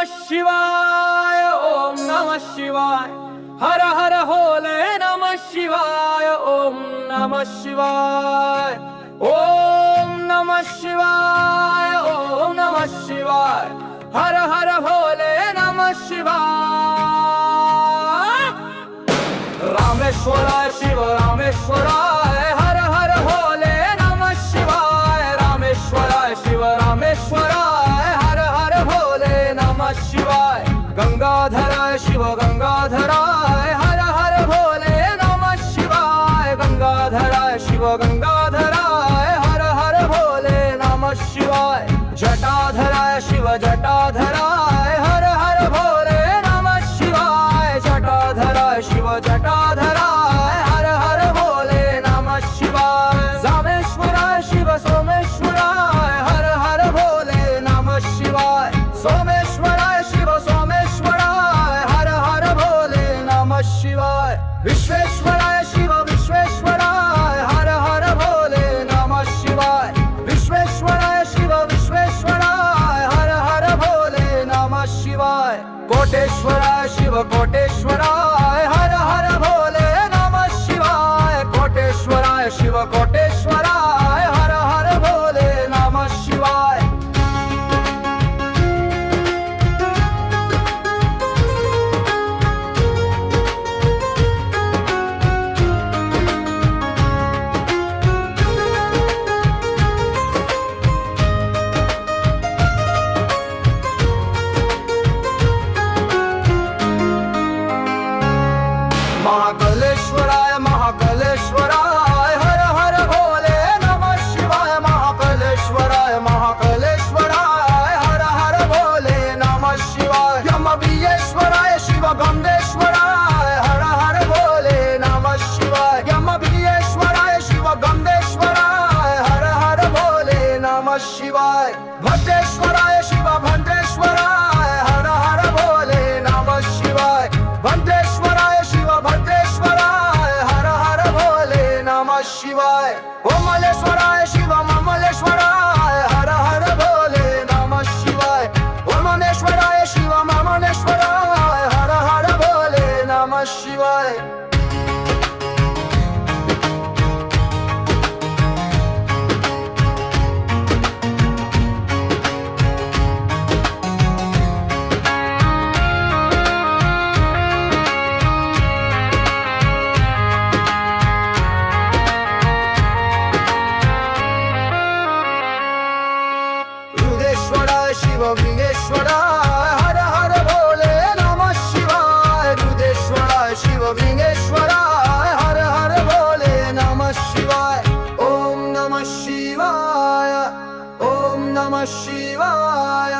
शिवाय, ओम नमः शिवाय, हर हर भोले नमः शिवाय, ओम नमः शिवाय, ओम नमः शिवाय, ओम नमः शिवाय, हर हर भोले नमः शिवाय। रामेश्वराय शिव रामेश्वराय, हर हर भोले नमः शिवाय, रामेश्वराय शिव रामेश्वराय, हर हर भोले नमः शिवाय। गंगाधराय शिव गंगाधराय, हर हर भोले नमः शिवाय, गंगाधराय शिव गंगाधराय, हर हर भोले नमः शिवाय। जटाधराय शिव जटाधराय, हर हर भोले नमः शिवाय, जटाधराय शिव जटाधराय, हर हर भोले नमः शिवाय। सोमेश्वराय शिव सोमेश्वराय, हर हर भोले नमः शिवाय, सोमेश्वराय शिव सोमेश्वराय, हर हर भोले नमः शिवाय। विश्वेश्वराय शिव विश्वेश्वराय, हर हर भोले नमः शिवाय, विश्वेश्वराय शिव विश्वेश्वराय, हर हर भोले नमः शिवाय। कोटेश्वराय शिव कोटेश्वराय, हर हर भोले नमः शिवाय, कोटेश्वराय शिव कोटेश्वराय, हर हर भोले नमः शिवाय। महाकालेश्वराय महाकालेश्वराय, हर हर भोले नमः शिवाय, महाकालेश्वराय महाकालेश्वराय, हर हर भोले नमः शिवाय। यमबीयेश्वराय शिव गंधेश्वराय, हर हर भोले नमः शिवाय, यमबीयेश्वराय शिव गंधेश्वराय, हर हर भोले नमः शिवाय। भद्रेश्वराय शिव भद्रेश्वराय, हर हर भोले नमः शिवाय, भद्रेश्वराय शिव भद्रेश्वराय, हर हर भोले नमः शिवाय। ओमलेश्वराय शिव ममलेश्वराय, हर हर भोले नमः शिवाय, ओमनेश्वराय शिव ममनेश्वराय, हर हर भोले नमः शिवाय। रुद्रेश्वराय शिव विघ्नेश्वराय, हर हर भोले नमः शिवाय, रुद्रेश्वराय शिव विघ्नेश्वराय, हर हर भोले नमः शिवाय। ओम नमः शिवाय, ओम नमः शिवाय,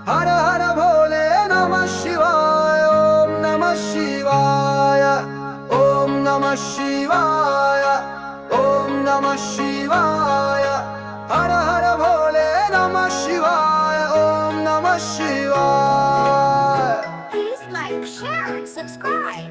हर हर भोले नमः शिवाय, ओम नमः शिवाय, ओम नमः शिवाय, ओम नमः शिवाय, हर हर भोले नमः शिवाय, ओम नमः शिवाय। Please like, share, and subscribe.